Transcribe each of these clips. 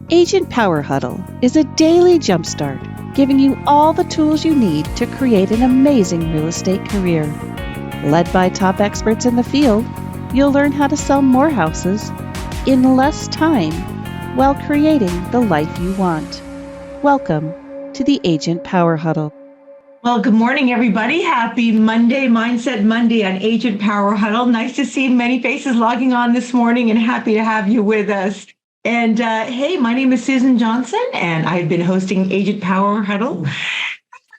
Agent Power Huddle is a daily jumpstart, giving you all the tools you need to create an amazing real estate career. Led by top experts in the field, you'll learn how to sell more houses in less time while creating the life you want. Welcome to the Agent Power Huddle. Well, good morning, everybody. Happy Monday, Mindset Monday on Agent Power Huddle. Nice to see many faces logging on this morning and happy to have you with us. And hey, my name is Susan Johnson, and I've been hosting Agent Power Huddle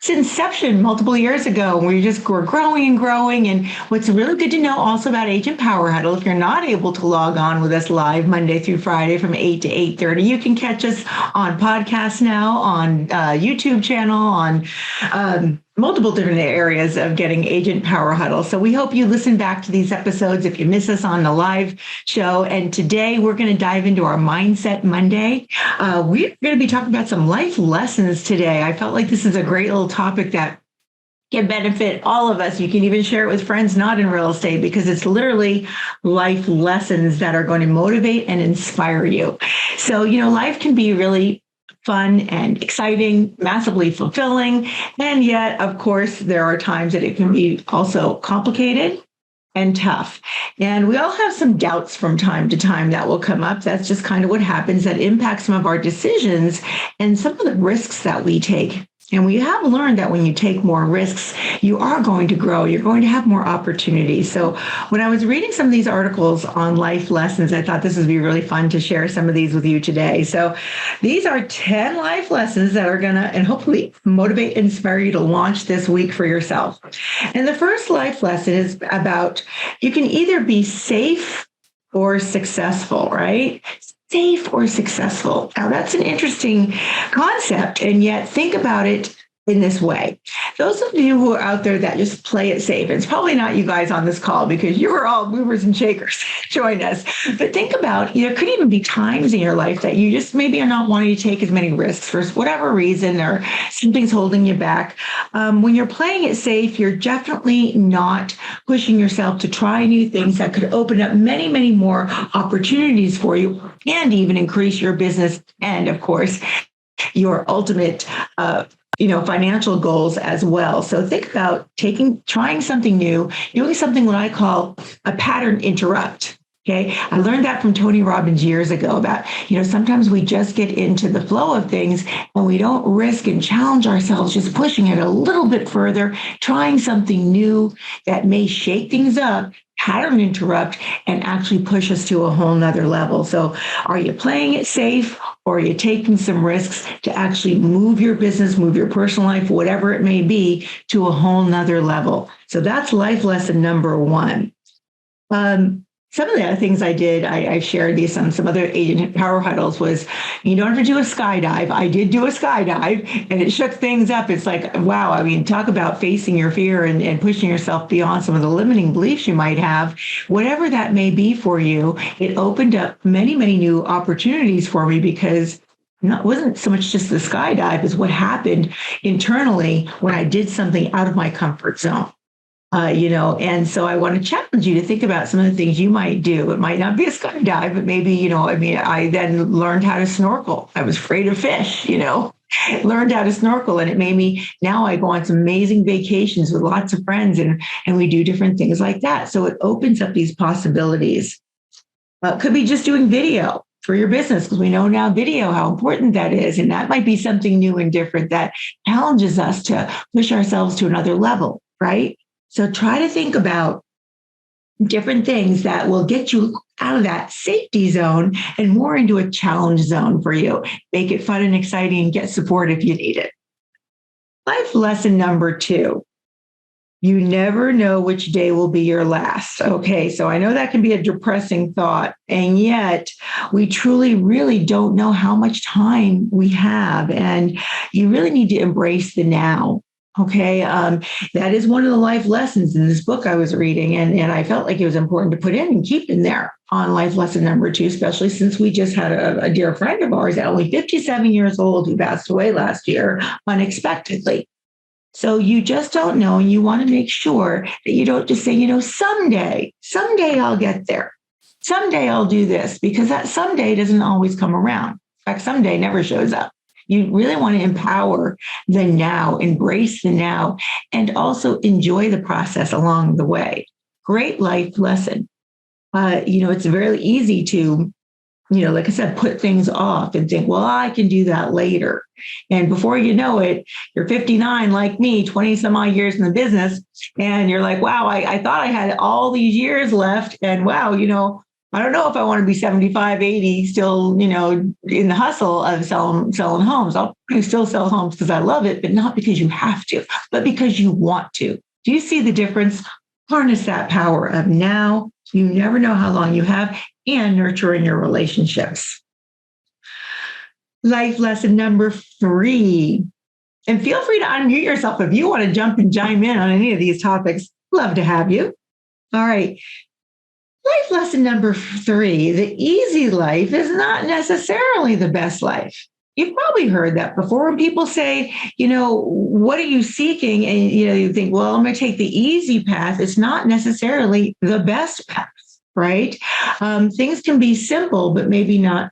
since inception multiple years ago. We're growing and growing. And what's really good to know also about Agent Power Huddle, if you're not able to log on with us live Monday through Friday from 8 to 8:30, you can catch us on podcasts now, on YouTube channel, on multiple different areas of getting Agent Power Huddle. So we hope you listen back to these episodes if you miss us on the live show. And today we're going to dive into our Mindset Monday. We're going to be talking about some life lessons today. I felt like this is a great little topic that can benefit all of us. You can even share it with friends not in real estate, because it's literally life lessons that are going to motivate and inspire you. So, life can be really fun and exciting, massively fulfilling. And yet, of course, there are times that it can be also complicated and tough. And we all have some doubts from time to time that will come up. That's just kind of what happens, that impacts some of our decisions and some of the risks that we take. And we have learned that when you take more risks, you are going to grow. You're going to have more opportunities. So when I was reading some of these articles on life lessons, I thought this would be really fun to share some of these with you today. So these are 10 life lessons that are going to, and hopefully motivate and inspire you to launch this week for yourself. And the first life lesson is about, you can either be safe or successful, right? Safe or successful. Now, that's an interesting concept, and yet think about it in this way. Those of you who are out there that just play it safe, it's probably not you guys on this call because you are all movers and shakers. Join us. But think about, there could even be times in your life that you just maybe are not wanting to take as many risks for whatever reason, or something's holding you back. When you're playing it safe, you're definitely not pushing yourself to try new things that could open up many, many more opportunities for you and even increase your business and, of course, your ultimate financial goals as well. So think about trying something new, doing something what I call a pattern interrupt. Okay. I learned that from Tony Robbins years ago about, sometimes we just get into the flow of things and we don't risk and challenge ourselves, just pushing it a little bit further, trying something new that may shake things up, pattern interrupt, and actually push us to a whole nother level. So are you playing it safe, or are you taking some risks to actually move your business, move your personal life, whatever it may be, to a whole nother level? So that's life lesson number one. Some of the other things I did, I shared these on some other Agent Power Huddles, was you don't have to do a skydive. I did do a skydive, and it shook things up. It's like, wow, talk about facing your fear and pushing yourself beyond some of the limiting beliefs you might have. Whatever that may be for you, it opened up many, many new opportunities for me, because it wasn't so much just the skydive as what happened internally when I did something out of my comfort zone. And so I want to challenge you to think about some of the things you might do. It might not be a skydive, but maybe, I then learned how to snorkel. I was afraid of fish, learned how to snorkel, and it made me, now I go on some amazing vacations with lots of friends, and we do different things like that. So it opens up these possibilities. Could be just doing video for your business, because we know now video, how important that is. And that might be something new and different that challenges us to push ourselves to another level, right? So try to think about different things that will get you out of that safety zone and more into a challenge zone for you. Make it fun and exciting, and get support if you need it. Life lesson number 2. You never know which day will be your last. Okay, so I know that can be a depressing thought, and yet we truly, really don't know how much time we have, and you really need to embrace the now. Okay, that is one of the life lessons in this book I was reading, and I felt like it was important to put in and keep in there on life lesson number 2, especially since we just had a dear friend of ours at only 57 years old who passed away last year unexpectedly. So you just don't know, and you want to make sure that you don't just say, someday I'll get there. Someday I'll do this, because that someday doesn't always come around. In fact, someday never shows up. You really want to empower the now, embrace the now, and also enjoy the process along the way. Great life lesson. It's very easy to, like I said, put things off and think, well, I can do that later. And before you know it, you're 59 like me, 20 some odd years in the business. And you're like, wow, I thought I had all these years left. And wow, I don't know if I want to be 75, 80, still, in the hustle of selling homes. I'll still sell homes because I love it, but not because you have to, but because you want to. Do you see the difference? Harness that power of now. You never know how long you have, and nurturing your relationships. Life lesson number 3. And feel free to unmute yourself if you want to jump and chime in on any of these topics. Love to have you. All right. Life lesson number 3, the easy life is not necessarily the best life. You've probably heard that before when people say, what are you seeking? And, you think, well, I'm going to take the easy path. It's not necessarily the best path, right? Things can be simple, but maybe not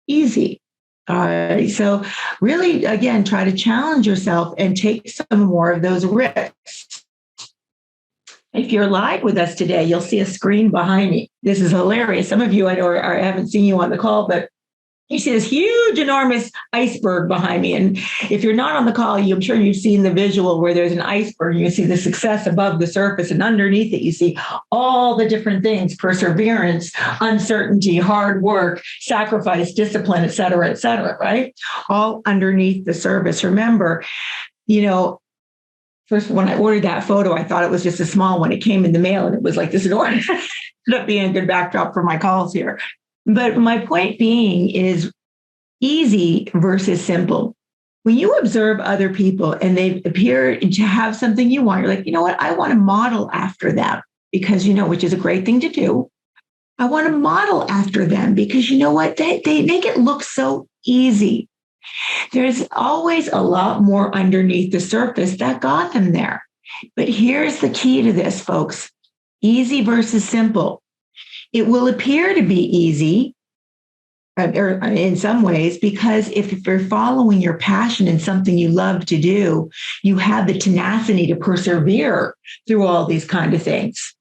easy. All right. So really, again, try to challenge yourself and take some more of those risks. If you're live with us today, you'll see a screen behind me. This is hilarious. Some of you, I know, I haven't seen you on the call, but you see this huge, enormous iceberg behind me. And if you're not on the call, I'm sure you've seen the visual where there's an iceberg. You see the success above the surface, and underneath it, you see all the different things: perseverance, uncertainty, hard work, sacrifice, discipline, et cetera, right? All underneath the surface. Remember, first, when I ordered that photo, I thought it was just a small one. It came in the mail, and it was like this enormous. Ended up being a good backdrop for my calls here. But my point being is easy versus simple. When you observe other people and they appear to have something you want, you're like, you know what? I want to model after them because, which is a great thing to do. I want to model after them because you know what? They make it look so easy. There's always a lot more underneath the surface that got them there. But here's the key to this, folks. Easy versus simple. It will appear to be easy or in some ways, because if you're following your passion and something you love to do, you have the tenacity to persevere through all these kind of things.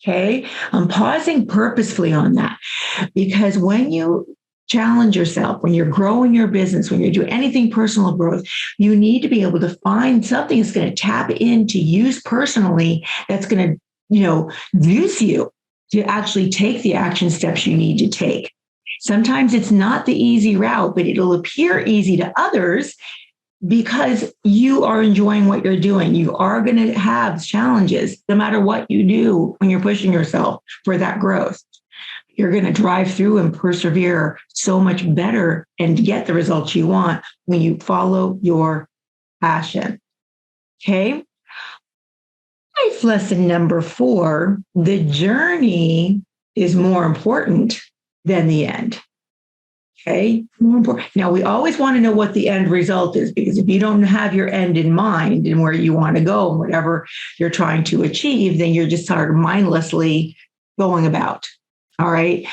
Okay. I'm pausing purposefully on that because when you challenge yourself, when you're growing your business, when you're doing anything personal growth, you need to be able to find something that's going to tap into use personally, that's going to, use you to actually take the action steps you need to take. Sometimes it's not the easy route, but it'll appear easy to others because you are enjoying what you're doing. You are going to have challenges no matter what you do when you're pushing yourself for that growth. You're going to drive through and persevere so much better and get the results you want when you follow your passion. Okay. Life lesson number 4, the journey is more important than the end. Okay, more important. Now, we always want to know what the end result is, because if you don't have your end in mind and where you want to go and whatever you're trying to achieve, then you're just sort of mindlessly going about. All right.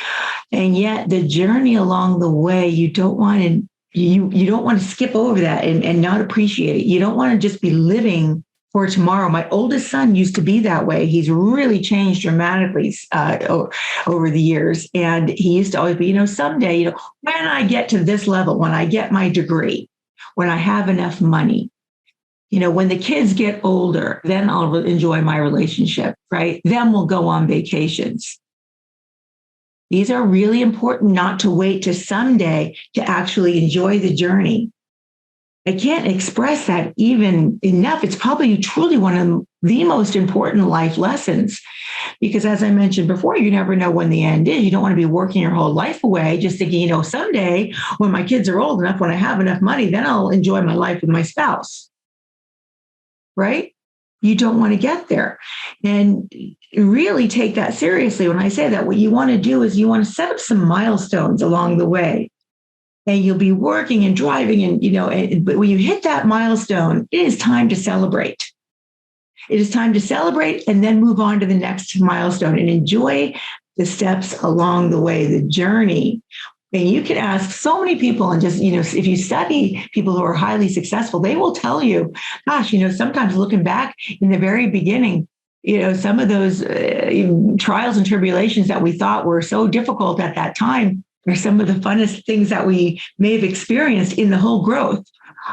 And yet the journey along the way, you don't want to skip over that and not appreciate it. You don't want to just be living for tomorrow. My oldest son used to be that way. He's really changed dramatically over the years. And he used to always be, someday, when I get to this level, when I get my degree, when I have enough money, when the kids get older, then I'll enjoy my relationship, right? Then we'll go on vacations. These are really important, not to wait to someday to actually enjoy the journey. I can't express that even enough. It's probably truly one of the most important life lessons, because as I mentioned before, you never know when the end is. You don't want to be working your whole life away just thinking, someday when my kids are old enough, when I have enough money, then I'll enjoy my life with my spouse, right? You don't want to get there. And really take that seriously. When I say that, what you want to do is you want to set up some milestones along the way. And you'll be working and driving but when you hit that milestone, it is time to celebrate. It is time to celebrate and then move on to the next milestone and enjoy the steps along the way, the journey. And you can ask so many people, and just, if you study people who are highly successful, they will tell you, gosh, sometimes looking back in the very beginning, some of those trials and tribulations that we thought were so difficult at that time are some of the funnest things that we may have experienced in the whole growth.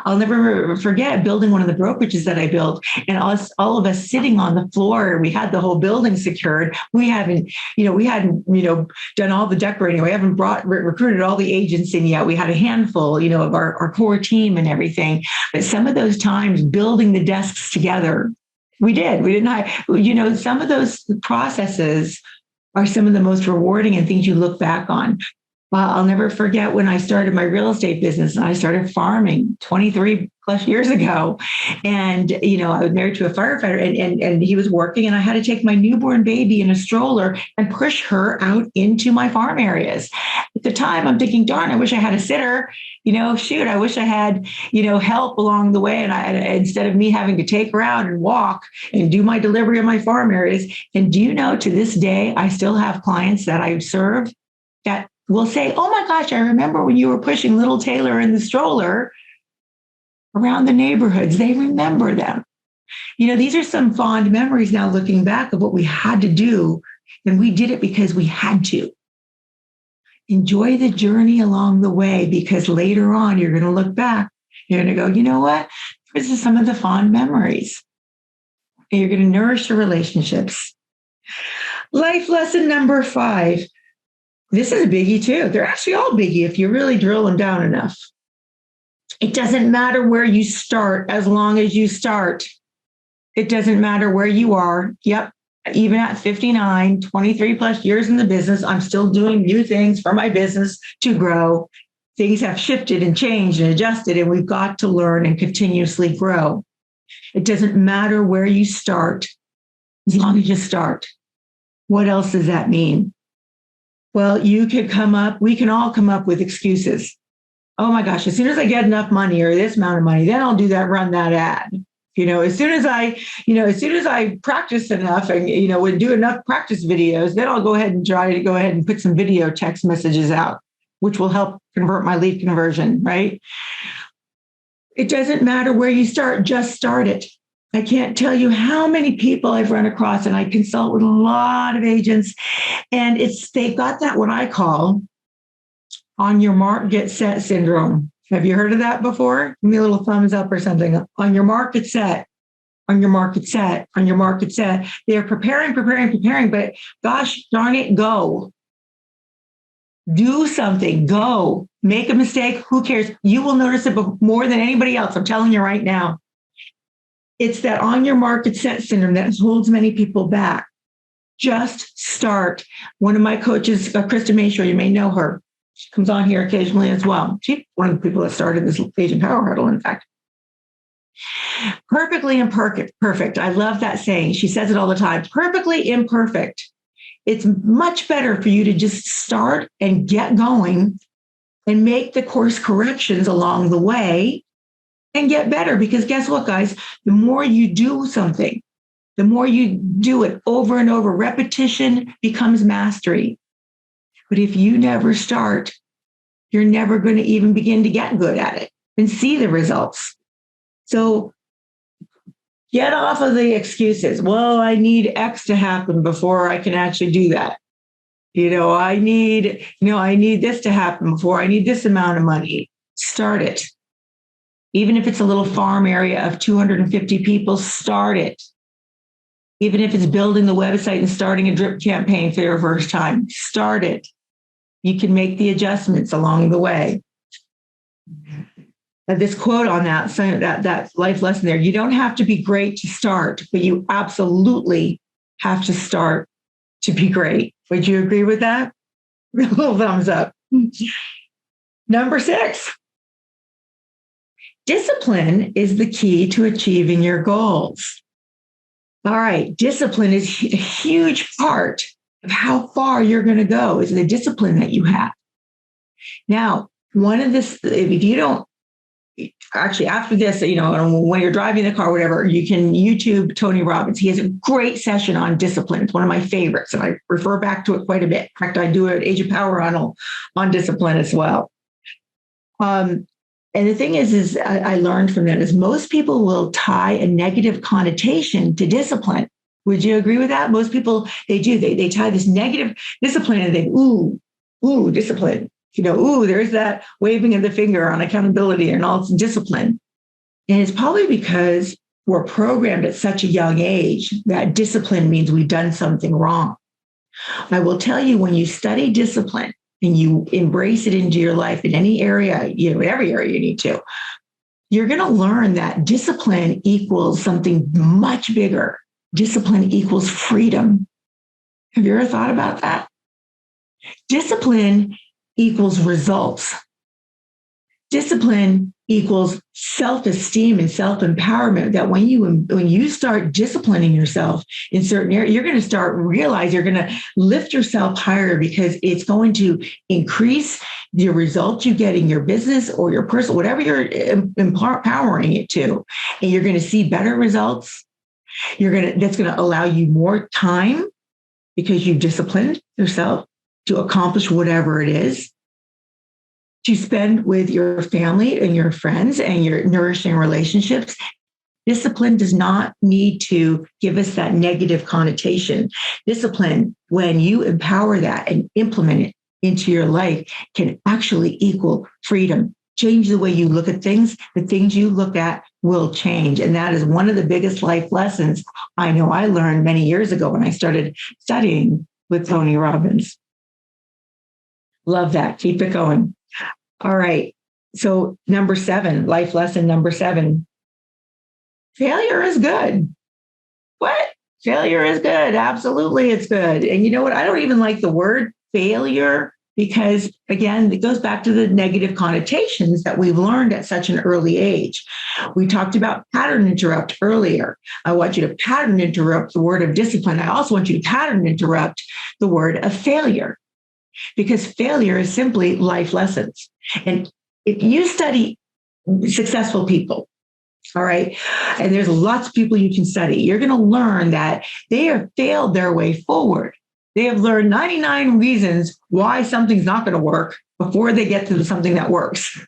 I'll never forget building one of the brokerages that I built, and all of us sitting on the floor. We had the whole building secured. We hadn't done all the decorating. We haven't recruited all the agents in yet. We had a handful, of our core team and everything. But some of those times building the desks together, we didn't have, some of those processes are some of the most rewarding and things you look back on. I'll never forget when I started my real estate business and I started farming 23 plus years ago. And, I was married to a firefighter, and he was working, and I had to take my newborn baby in a stroller and push her out into my farm areas. At the time, I'm thinking, darn, I wish I had a sitter. I wish I had, help along the way. And instead of me having to take her out and walk and do my delivery of my farm areas. And do you know, to this day, I still have clients that I serve that will say, oh my gosh, I remember when you were pushing little Taylor in the stroller around the neighborhoods. They remember them. These are some fond memories now looking back of what we had to do. And we did it because we had to. Enjoy the journey along the way, because later on, you're going to look back. You're going to go, you know what? This is some of the fond memories. And you're going to nourish your relationships. Life lesson number 5. This is a biggie too. They're actually all biggie if you really drill them down enough. It doesn't matter where you start, as long as you start. It doesn't matter where you are. Yep. Even at 59, 23 plus years in the business, I'm still doing new things for my business to grow. Things have shifted and changed and adjusted, and we've got to learn and continuously grow. It doesn't matter where you start, as long as you start. What else does that mean? Well, we can all come up with excuses. Oh my gosh, as soon as I get enough money or this amount of money, then I'll run that ad. As soon as I practice enough and, would do enough practice videos, then I'll go ahead and put some video text messages out, which will help convert my lead conversion, right? It doesn't matter where you start, just start it. I can't tell you how many people I've run across, and I consult with a lot of agents, and they've got that, what I call on your mark, get set syndrome. Have you heard of that before? Give me a little thumbs up or something. On your mark, get set. On your mark, get set. On your mark, get set. They're preparing, but gosh darn it, go. Do something. Go. Make a mistake. Who cares? You will notice it more than anybody else. I'm telling you right now. It's that on your mark, get set syndrome that holds many people back. Just start. One of my coaches, Krista Mayshaw, you may know her. She comes on here occasionally as well. She's one of the people that started this Agent Power Huddle, in fact. Perfectly imperfect. I love that saying. She says it all the time. Perfectly imperfect. It's much better for you to just start and get going and make the course corrections along the way and get better. Because guess what, guys? The more you do something, the more you do it over and over, repetition becomes mastery. But if you never start, you're never going to even begin to get good at it and see the results. So get off of the excuses. Well, I need X to happen before I can actually do that. I need this to happen before I need this amount of money. Start it. Even if it's a little farm area of 250 people, start it. Even if it's building the website and starting a drip campaign for your first time, start it. You can make the adjustments along the way. This quote on that life lesson there, you don't have to be great to start, but you absolutely have to start to be great. Would you agree with that? A little thumbs up. Number 6. Discipline is the key to achieving your goals. All right, discipline is a huge part of how far you're going to go, is the discipline that you have. Now, if you don't actually after this, when you're driving the car, whatever, you can YouTube Tony Robbins. He has a great session on discipline. It's one of my favorites, and I refer back to it quite a bit. In fact, I do an Age of Power Huddle on discipline as well. And the thing is I learned from that is most people will tie a negative connotation to discipline. Would you agree with that? Most people, they do. They tie this negative discipline and they, ooh, discipline. There's that waving of the finger on accountability and all discipline. And it's probably because we're programmed at such a young age that discipline means we've done something wrong. I will tell you, when you study discipline and you embrace it into your life in any area, every area you need to, you're going to learn that discipline equals something much bigger. Discipline equals freedom. Have you ever thought about that? Discipline equals results. Discipline equals self-esteem and self-empowerment, that when you start disciplining yourself in certain areas, you're going to start realize you're going to lift yourself higher, because it's going to increase the results you get in your business or your personal, whatever you're empowering it to. And you're going to see better results. That's going to allow you more time because you've disciplined yourself to accomplish whatever it is, to spend with your family and your friends and your nourishing relationships. Discipline does not need to give us that negative connotation. Discipline, when you empower that and implement it into your life, can actually equal freedom. Change the way you look at things. The things you look at will change. And that is one of the biggest life lessons I know I learned many years ago when I started studying with Tony Robbins. Love that. Keep it going. All right. So number 7, life lesson number 7. Failure is good. What? Failure is good. Absolutely, it's good. And you know what? I don't even like the word failure, because, again, it goes back to the negative connotations that we've learned at such an early age. We talked about pattern interrupt earlier. I want you to pattern interrupt the word of discipline. I also want you to pattern interrupt the word of failure, because failure is simply life lessons. And if you study successful people, all right, and there's lots of people you can study, you're going to learn that they have failed their way forward. They have learned 99 reasons why something's not going to work before they get to something that works.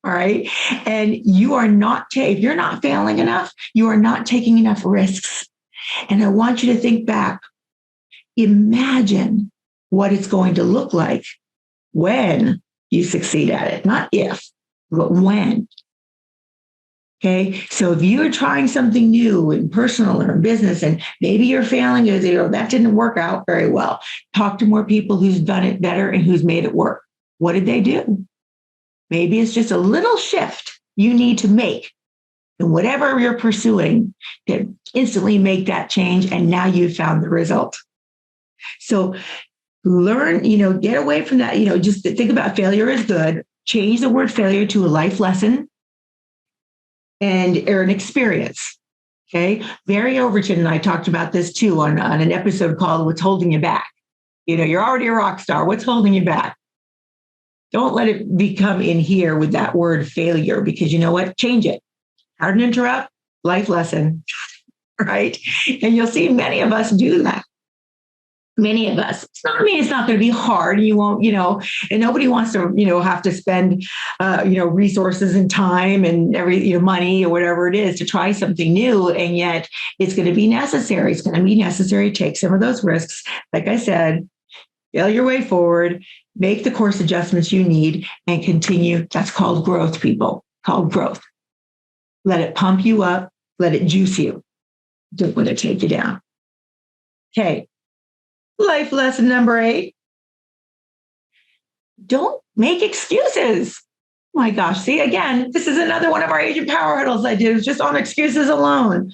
All right. And you are not, if you're not failing enough, you are not taking enough risks. And I want you to think back. Imagine what it's going to look like when you succeed at it. Not if, but when. Okay, so if you're trying something new in personal or in business, and maybe you're failing, that didn't work out very well, talk to more people who's done it better and who's made it work. What did they do? Maybe it's just a little shift you need to make in whatever you're pursuing to instantly make that change, and now you've found the result. So learn, get away from that, just think about failure is good. Change the word failure to a life lesson or an experience. Okay. Barry Overton and I talked about this too on an episode called What's Holding You Back. You're already a rock star. What's holding you back? Don't let it become in here with that word failure, because you know what? Change it. Hard to interrupt, life lesson, right? And you'll see many of us do that. Many of us. It's not mean it's not going to be hard. You won't, and nobody wants to, have to spend, resources and time and money or whatever it is to try something new. And yet it's going to be necessary. It's going to be necessary to take some of those risks. Like I said, fail your way forward, make the course adjustments you need, and continue. That's called growth, people. Called growth. Let it pump you up. Let it juice you. Don't let it take you down. Okay. Life lesson number 8. Don't make excuses. Oh my gosh. See, again, this is another one of our Age of Power Huddles I did. It was just on excuses alone.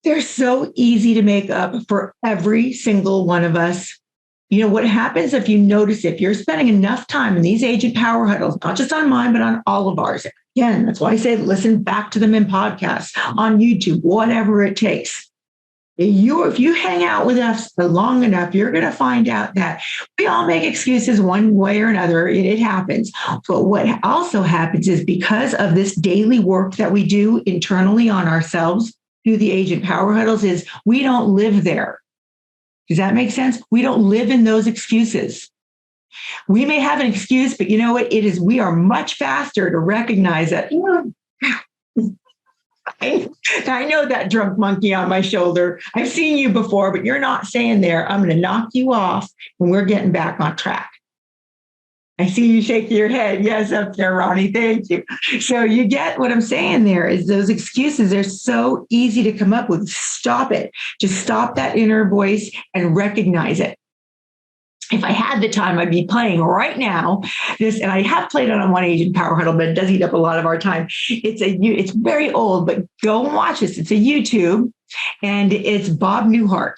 They're so easy to make up for every single one of us. What happens if you notice, if you're spending enough time in these Age of Power Huddles, not just on mine, but on all of ours. Again, that's why I say listen back to them in podcasts, on YouTube, whatever it takes. If you hang out with us for long enough, you're going to find out that we all make excuses one way or another. It happens. But what also happens is because of this daily work that we do internally on ourselves through the Agent Power Huddles is we don't live there. Does that make sense? We don't live in those excuses. We may have an excuse, but you know what? We are much faster to recognize that, I know that drunk monkey on my shoulder. I've seen you before, but you're not staying there. I'm going to knock you off and we're getting back on track. I see you shaking your head. Yes, up there, Ronnie. Thank you. So you get what I'm saying there is those excuses, they're so easy to come up with. Stop it. Just stop that inner voice and recognize it. If I had the time, I'd be playing right now this, and I have played it on One Agent Power Huddle, but it does eat up a lot of our time. It's very old, but go and watch this. It's a YouTube, and it's Bob Newhart,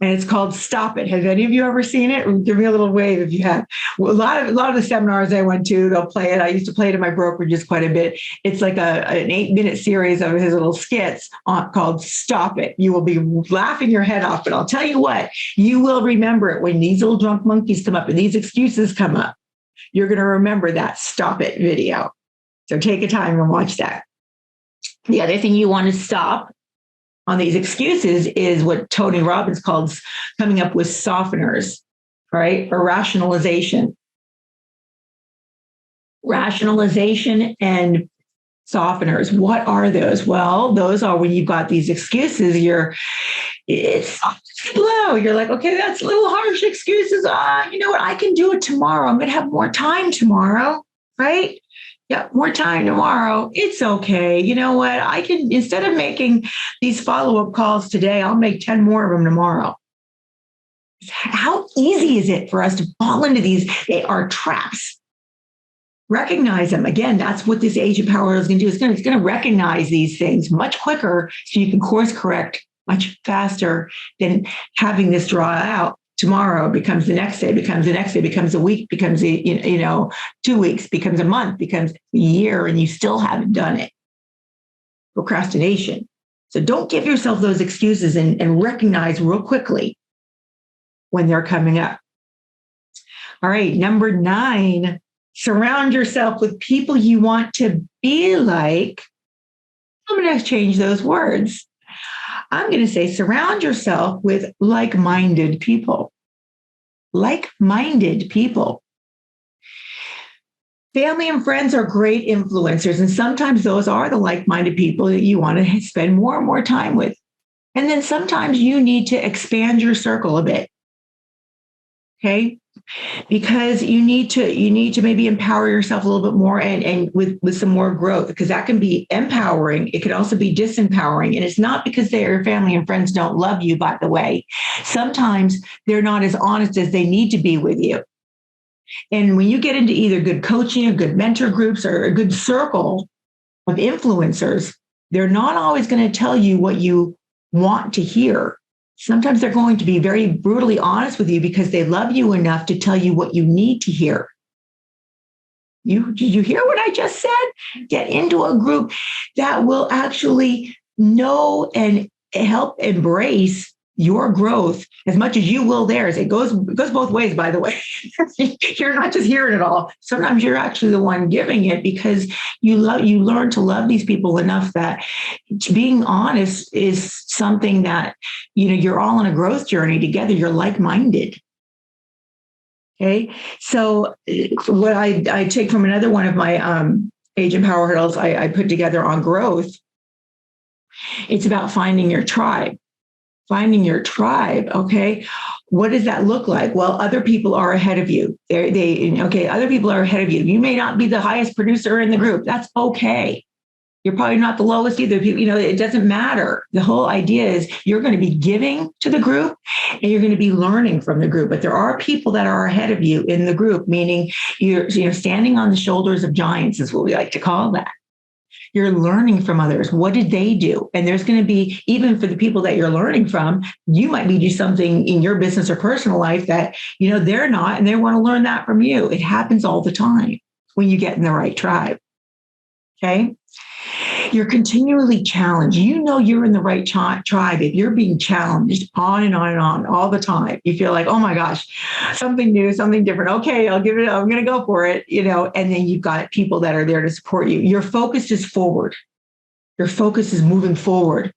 and it's called "Stop It." Have any of you ever seen it? Give me a little wave if you have. Well, a lot of the seminars I went to, they'll play it. I used to play it in my brokerages quite a bit. It's like an 8-minute series of his little skits called "Stop It." You will be laughing your head off, but I'll tell you what, you will remember it when these little drunk monkeys come up and these excuses come up. You're going to remember that "Stop It" video. So take a time and watch that. The other thing you want to stop on these excuses is what Tony Robbins calls coming up with softeners, right? Or rationalization. Rationalization and softeners. What are those? Well, those are when you've got these excuses, it's slow. You're like, okay, that's a little harsh excuses. You know what? I can do it tomorrow. I'm going to have more time tomorrow, right? Yeah, more time tomorrow. It's okay. You know what? I can, instead of making these follow-up calls today, I'll make 10 more of them tomorrow. How easy is it for us to fall into these? They are traps. Recognize them. Again, that's what this Agent Power is going to do. It's going to recognize these things much quicker so you can course correct much faster than having this draw out. Tomorrow becomes the next day, becomes the next day, becomes a week, becomes 2 weeks, becomes a month, becomes a year, and you still haven't done it. Procrastination. So don't give yourself those excuses and recognize real quickly when they're coming up. All right, number 9, surround yourself with people you want to be like. I'm going to change those words. I'm going to say surround yourself with like-minded people. Like-minded people. Family and friends are great influencers, and sometimes those are the like-minded people that you want to spend more and more time with. And then sometimes you need to expand your circle a bit. Okay? Because you need to maybe empower yourself a little bit more and with some more growth, because that can be empowering. It can also be disempowering. And it's not because their family and friends don't love you, by the way. Sometimes they're not as honest as they need to be with you. And when you get into either good coaching or good mentor groups or a good circle of influencers, they're not always going to tell you what you want to hear. Sometimes they're going to be very brutally honest with you because they love you enough to tell you what you need to hear. Did you hear what I just said? Get into a group that will actually know and help embrace your growth as much as you will theirs. It goes both ways, by the way. You're not just hearing it all. Sometimes you're actually the one giving it because you learn to love these people enough that being honest is something that, you're all on a growth journey together. You're like-minded. Okay. So what I take from another one of my Agent Power Huddles I put together on growth, it's about finding your tribe. Finding your tribe, okay? What does that look like? Well, other people are ahead of you. Other people are ahead of you. You may not be the highest producer in the group. That's okay. You're probably not the lowest either. It doesn't matter. The whole idea is you're going to be giving to the group and you're going to be learning from the group. But there are people that are ahead of you in the group, meaning you're standing on the shoulders of giants is what we like to call that. You're learning from others. What did they do? And there's going to be, even for the people that you're learning from, you might be doing something in your business or personal life that, they're not, and they want to learn that from you. It happens all the time when you get in the right tribe. Okay. You're continually challenged. You know you're in the right tribe if you're being challenged on and on and on all the time. You feel like, oh my gosh, something new, something different. Okay, I'll give it. I'm going to go for it. And then you've got people that are there to support you. Your focus is forward. Your focus is moving forward.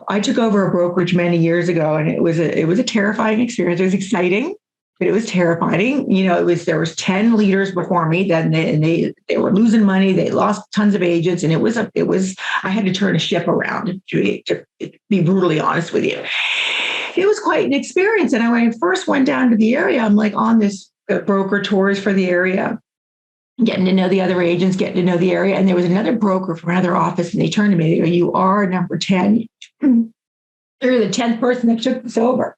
I took over a brokerage many years ago, and it was a terrifying experience. It was exciting, but it was terrifying. There was 10 leaders before me. Then they were losing money. They lost tons of agents, and I had to turn a ship around. To be brutally honest with you, it was quite an experience. And when I first went down to the area, I'm like on this broker tours for the area, getting to know the other agents, getting to know the area. And there was another broker from another office, and they turned to me, they go, "You are number 10. You're the 10th person that took this over."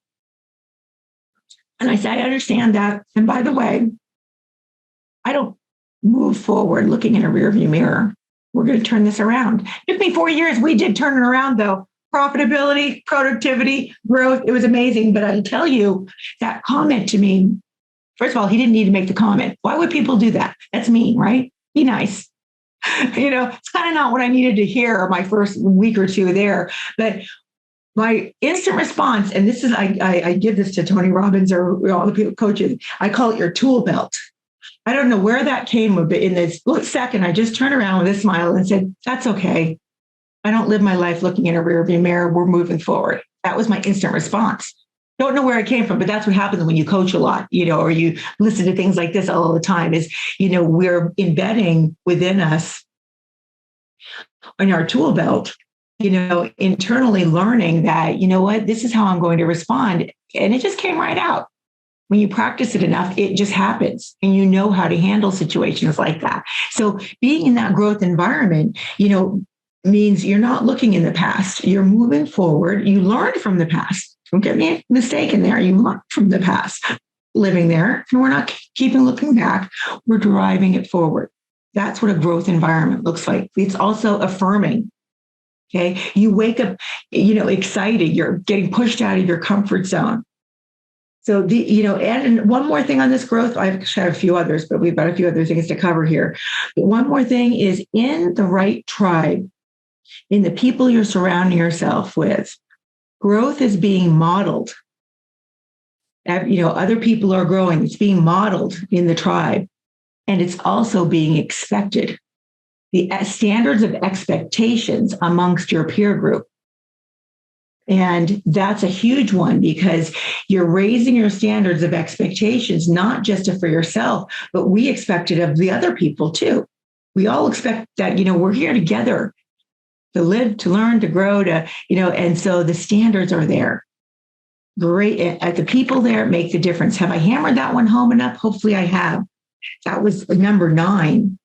And I said, "I understand that. And by the way, I don't move forward looking in a rearview mirror. We're going to turn this around." It took me 4 years. We did turn it around, though. Profitability, productivity, growth. It was amazing. But I'll tell you, that comment to me, first of all, he didn't need to make the comment. Why would people do that? That's mean, right? Be nice. It's kind of not what I needed to hear my first week or two there. But my instant response, and this is, I give this to Tony Robbins or all the people coaches, I call it your tool belt. I don't know where that came, but in this split second, I just turned around with a smile and said, "That's okay. I don't live my life looking in a rearview mirror. We're moving forward." That was my instant response. Don't know where it came from, but that's what happens when you coach a lot, or you listen to things like this all the time is, we're embedding within us in our tool belt, internally learning that, this is how I'm going to respond. And it just came right out. When you practice it enough, it just happens, and you know how to handle situations like that. So being in that growth environment, means you're not looking in the past. You're moving forward. You learn from the past. Don't get me mistaken there. You learn from the past, living there, and we're not keeping looking back. We're driving it forward. That's what a growth environment looks like. It's also affirming. Okay. You wake up, excited. You're getting pushed out of your comfort zone. So and one more thing on this growth, I've shared a few others, but we've got a few other things to cover here. But one more thing is in the right tribe, in the people you're surrounding yourself with, growth is being modeled. Other people are growing. It's being modeled in the tribe, and it's also being expected. The standards of expectations amongst your peer group. And that's a huge one because you're raising your standards of expectations, not just for yourself, but we expect it of the other people too. We all expect that, we're here together to live, to learn, to grow, and so the standards are there. Great. The people there make the difference. Have I hammered that one home enough? Hopefully I have. That was number 9.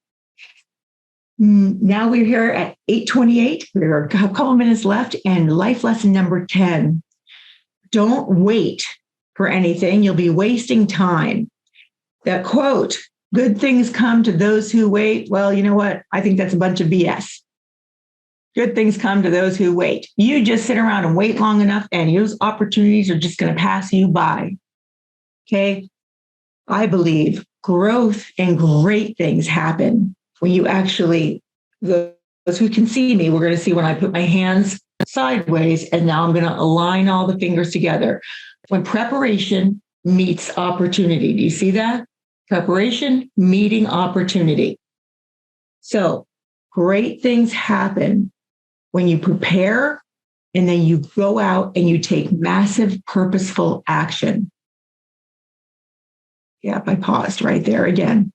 Now we're here at 8:28. We're a couple of minutes left, and life lesson number 10. Don't wait for anything. You'll be wasting time. That quote, "Good things come to those who wait." Well, you know what? I think that's a bunch of BS. Good things come to those who wait. You just sit around and wait long enough, and those opportunities are just going to pass you by. Okay? I believe growth and great things happen when you actually, those who can see me, we're going to see when I put my hands sideways, and now I'm going to align all the fingers together. When preparation meets opportunity. Do you see that? Preparation meeting opportunity. So great things happen when you prepare and then you go out and you take massive purposeful action. Yep, I paused right there again.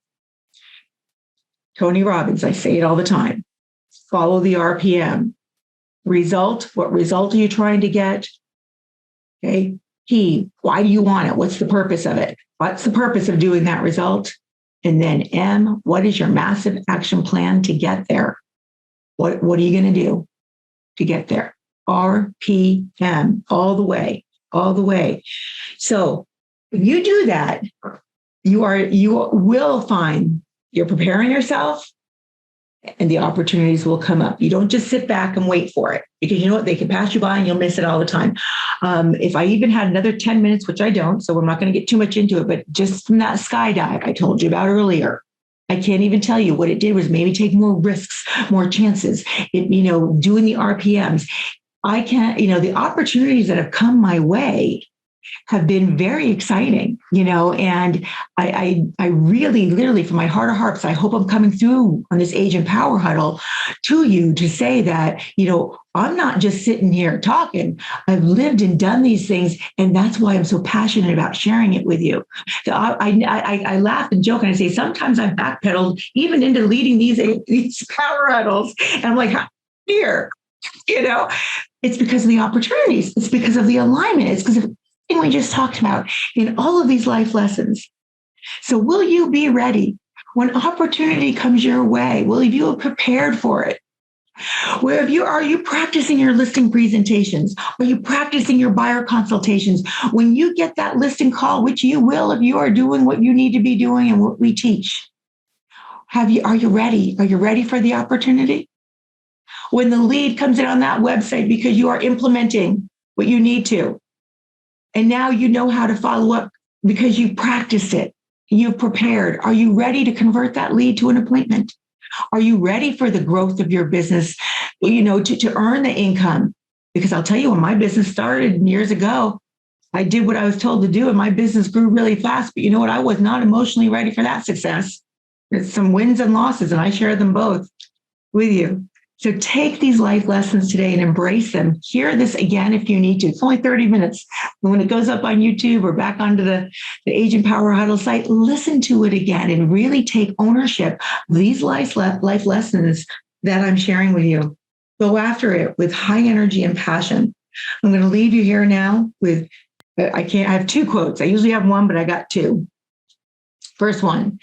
Tony Robbins, I say it all the time. Follow the RPM. Result, what result are you trying to get? Okay. P, why do you want it? What's the purpose of it? What's the purpose of doing that result? And then M, what is your massive action plan to get there? What are you going to do to get there? RPM, all the way. So if you do that, you will find you're preparing yourself and the opportunities will come up. You don't just sit back and wait for it because you know what? They can pass you by and you'll miss it all the time. If I even had another 10 minutes, which I don't, so we're not going to get too much into it, but just from that skydive I told you about earlier, I can't even tell you. What it did was maybe take more risks, more chances. Doing the RPMs. I can't, the opportunities that have come my way have been very exciting, and I really, literally, from my heart of hearts, I hope I'm coming through on this Agent Power Huddle to you to say that, I'm not just sitting here talking. I've lived and done these things, and that's why I'm so passionate about sharing it with you. So I laugh and joke and I say, sometimes I've backpedaled even into leading these power huddles, and I'm like, here, it's because of the opportunities. It's because of the alignment. It's because of everything we just talked about in all of these life lessons. So will you be ready when opportunity comes your way? Will you be prepared for it? Are you practicing your listing presentations? Are you practicing your buyer consultations? When you get that listing call, which you will if you are doing what you need to be doing and what we teach, are you ready? Are you ready for the opportunity? When the lead comes in on that website because you are implementing what you need to, and now you know how to follow up because you practiced it, you've prepared. Are you ready to convert that lead to an appointment? Are you ready for the growth of your business, to earn the income? Because I'll tell you, when my business started years ago, I did what I was told to do and my business grew really fast. But you know what? I was not emotionally ready for that success. There's some wins and losses, and I share them both with you. So take these life lessons today and embrace them. Hear this again if you need to. It's only 30 minutes. And when it goes up on YouTube or back onto the Agent Power Huddle site, listen to it again and really take ownership of these life lessons that I'm sharing with you. Go after it with high energy and passion. I'm going to leave you here now with, I have two quotes. I usually have one, but I got two. First one,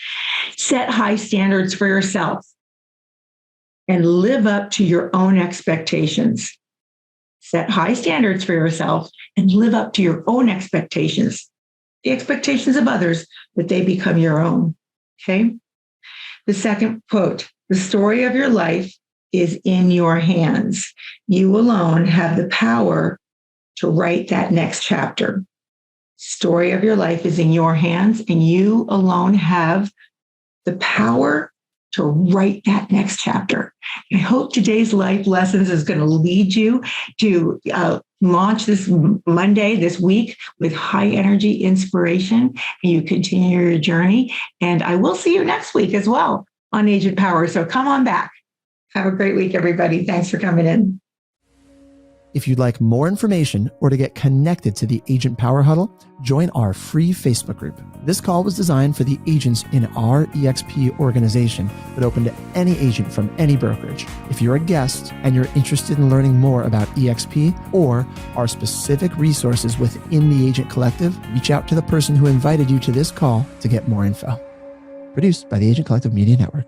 set high standards for yourself and live up to your own expectations. Set high standards for yourself and live up to your own expectations, the expectations of others, but they become your own. Okay. The second quote, the story of your life is in your hands. You alone have the power to write that next chapter. Story of your life is in your hands, and you alone have the power to write that next chapter. I hope today's life lessons is going to lead you to launch this Monday, this week, with high energy inspiration, and you continue your journey. And I will see you next week as well on Agent Power. So come on back. Have a great week, everybody. Thanks for coming in. If you'd like more information or to get connected to the Agent Power Huddle, join our free Facebook group. This call was designed for the agents in our EXP organization, but open to any agent from any brokerage. If you're a guest and you're interested in learning more about EXP or our specific resources within the Agent Collective, reach out to the person who invited you to this call to get more info. Produced by the Agent Collective Media Network.